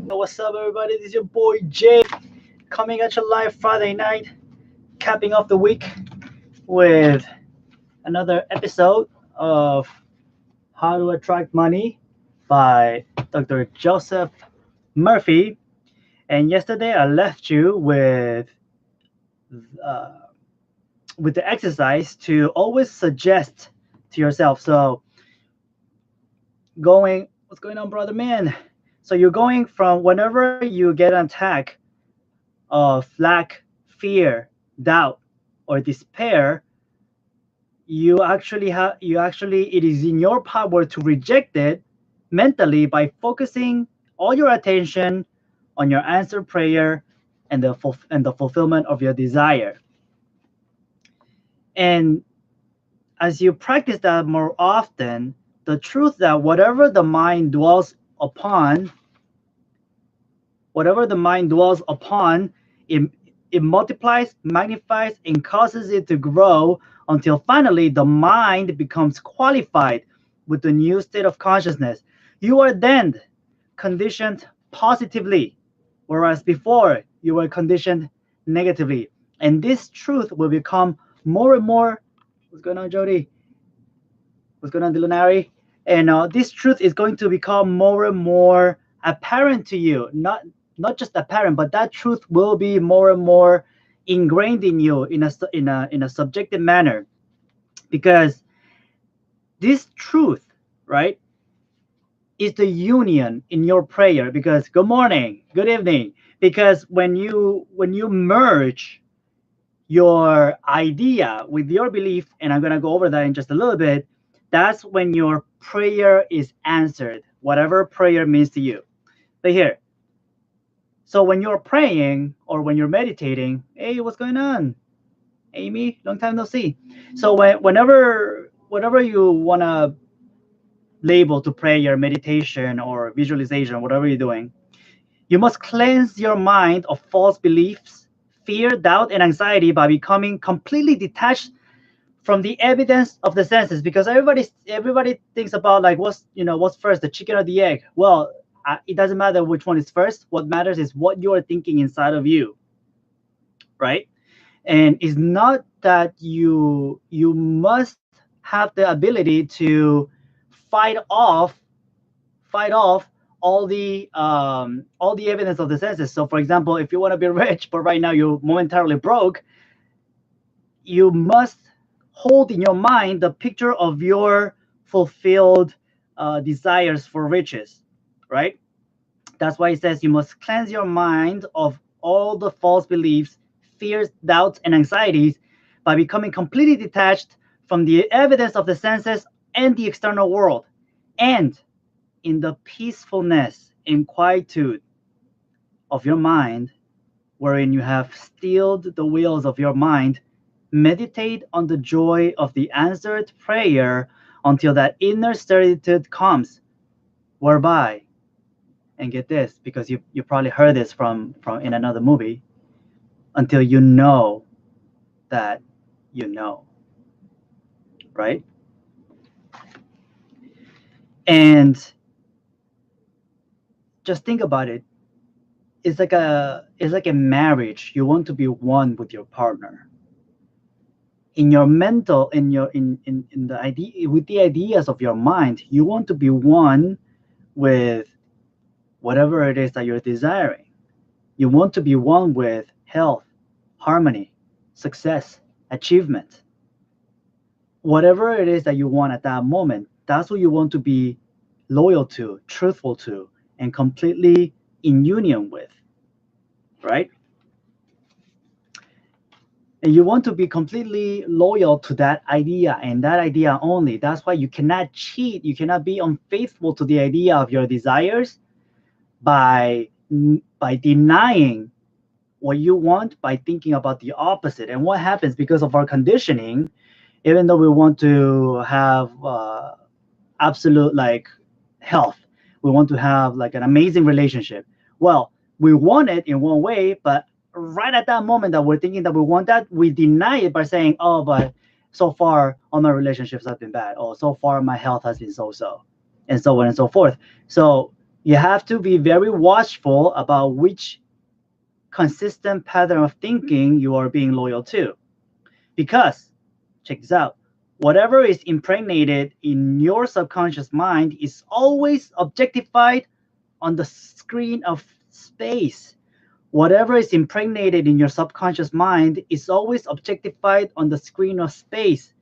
What's up, everybody? This is your boy Jay coming at you live Friday night, capping off the week with another episode of How to Attract Money by Dr. Joseph Murphy. And yesterday I left you uh, with the exercise to always suggest to yourself. So, what's going on, brother man? So you're going from whenever you get an attack of lack, fear, doubt, or despair, you actually it is in your power to reject it mentally by focusing all your attention on your answered prayer and the fulfillment of your desire. And as you practice that more often, the truth that whatever the mind dwells upon, it, it multiplies, magnifies, and causes it to grow until finally the mind becomes qualified with the new state of consciousness. You are then conditioned positively, whereas before you were conditioned negatively. And this truth will become more and more. What's going on, Jody? What's going on, Dilanari? And this truth is going to become more and more apparent to you. Not just apparent, but that truth will be more and more ingrained in you in a subjective manner, because this truth, right, is the union in your prayer. Because good morning, good evening. Because when you merge your idea with your belief, and I'm going to go over that in just a little bit, that's when your prayer is answered, whatever prayer means to you. But here, so when you're praying or when you're meditating, hey, what's going on, Amy? Long time no see. So whenever you want to label to prayer, meditation, or visualization, whatever you're doing, you must cleanse your mind of false beliefs, fear, doubt, and anxiety by becoming completely detached from the evidence of the senses. Because everybody thinks about, like, what's first, the chicken or the egg. Well, it doesn't matter which one is first. What matters is what you are thinking inside of you, right? And it's not that you must have the ability to fight off fight off all the evidence of the senses. So, for example, if you want to be rich, but right now you're momentarily broke, you must hold in your mind the picture of your fulfilled desires for riches, right? That's why it says you must cleanse your mind of all the false beliefs, fears, doubts, and anxieties by becoming completely detached from the evidence of the senses and the external world. And in the peacefulness and quietude of your mind, wherein you have stilled the wheels of your mind, meditate on the joy of the answered prayer until that inner certitude comes, whereby, and get this, because you probably heard this from in another movie, until you know that you know, right? And just think about it. It's like a marriage. You want to be one with your partner. In your mental, in the idea, with the ideas of your mind, you want to be one with whatever it is that you're desiring. You want to be one with health, harmony, success, achievement. Whatever it is that you want at that moment, that's what you want to be loyal to, truthful to, and completely in union with, right? And you want to be completely loyal to that idea and that idea only. That's why you cannot cheat, you cannot be unfaithful to the idea of your desires by denying what you want, by thinking about the opposite. And what happens, because of our conditioning, even though we want to have absolute, like, health, we want to have like an amazing relationship, well, we want it in one way, but right at that moment that we're thinking that we want that, we deny it by saying, oh, but so far all my relationships have been bad, or so far my health has been so-so, and so on and so forth. So You have to be very watchful about which consistent pattern of thinking you are being loyal to. Because, check this out, whatever is impregnated in your subconscious mind is always objectified on the screen of space. Whatever is impregnated in your subconscious mind is always objectified on the screen of space,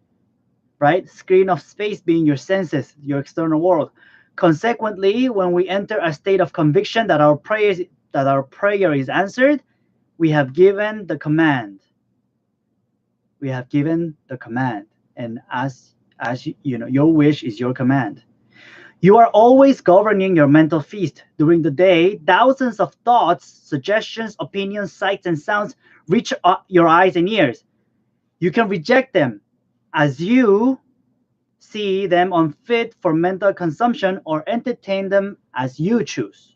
right? Screen of space being your senses, your external world. Consequently, when we enter a state of conviction that our prayer is answered, we have given the command. We have given the command, and as you know, your wish is your command. You are always governing your mental feast. During the day, thousands of thoughts, suggestions, opinions, sights, and sounds reach your eyes and ears. You can reject them as you see them unfit for mental consumption or entertain them as you choose.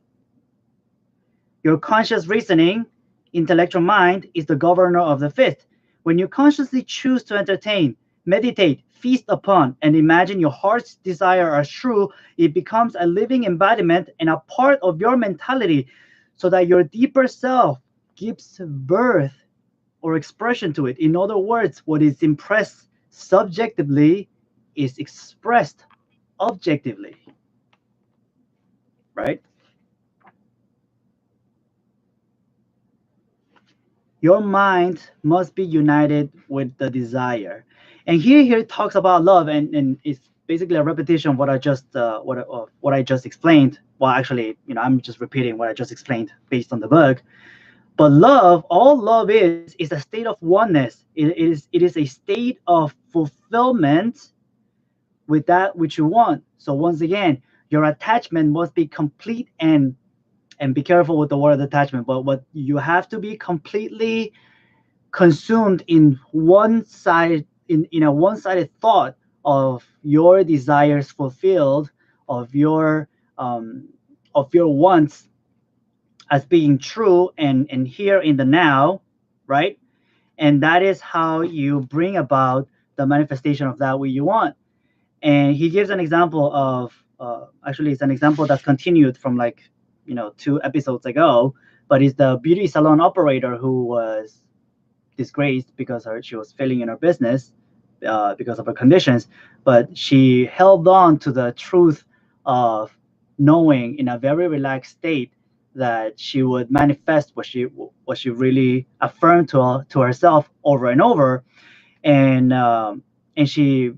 Your conscious reasoning, intellectual mind, is the governor of the fifth. When you consciously choose to entertain, meditate, feast upon, and imagine your heart's desire as true, it becomes a living embodiment and a part of your mentality so that your deeper self gives birth or expression to it. In other words, what is impressed subjectively is expressed objectively, right? Your mind must be united with the desire. And here it talks about love, and it's basically a repetition of what I just explained. Well, actually, I'm just repeating what I just explained based on the book. But love, all love is a state of oneness. It is a state of fulfillment with that which you want. So once again, your attachment must be complete, and be careful with the word attachment, but what you have to be completely consumed in one side, in a one-sided thought of your desires fulfilled, of your um, of your wants as being true and here in the now, right? And that is how you bring about the manifestation of that what you want. And he gives an example of actually it's an example that's continued from like 2 episodes ago, but it's the beauty salon operator who was disgraced because she was failing in her business because of her conditions, but she held on to the truth of knowing in a very relaxed state that she would manifest what she really affirmed to herself over and over. And um, and she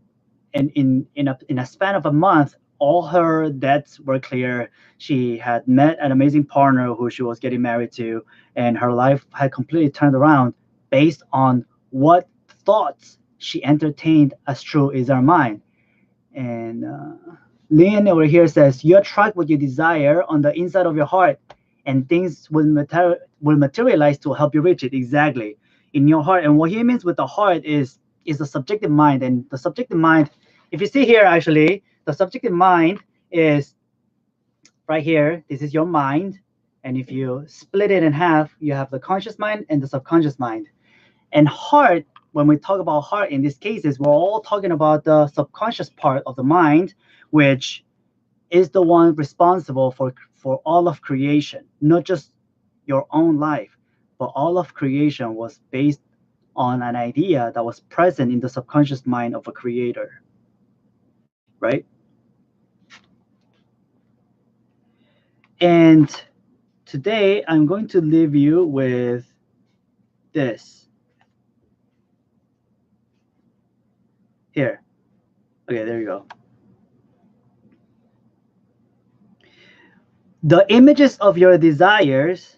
and in a span of a month, all her debts were clear. She had met an amazing partner who she was getting married to, and her life had completely turned around based on what thoughts she entertained as true is her mind. And Lynn over here says, you attract what you desire on the inside of your heart, and things will materialize to help you reach it. Exactly. In your heart. And what he means with the heart is the subjective mind. And the subjective mind, if you see here, actually, the subjective mind is right here. This is your mind. And if you split it in half, you have the conscious mind and the subconscious mind. And heart, when we talk about heart in these cases, we're all talking about the subconscious part of the mind, which is the one responsible for all of creation, not just your own life, but all of creation was based on an idea that was present in the subconscious mind of a creator, right? And today I'm going to leave you with this here. Okay, there you go. The images of your desires,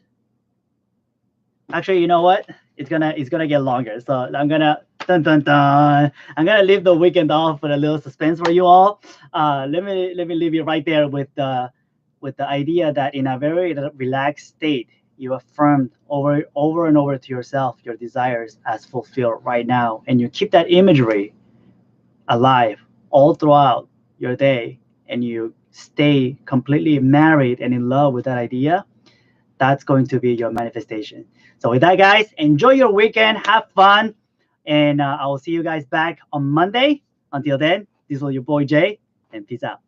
actually, you know what? It's gonna get longer. So I'm gonna dun dun dun. I'm gonna leave the weekend off with a little suspense for you all. Let me leave you right there with the idea that in a very relaxed state, you affirmed over and over to yourself your desires as fulfilled right now, and you keep that imagery alive all throughout your day, and you stay completely married and in love with that idea. That's going to be your manifestation. So with that, guys, enjoy your weekend, have fun, and I will see you guys back on Monday. Until then, this was your boy Jay, and peace out.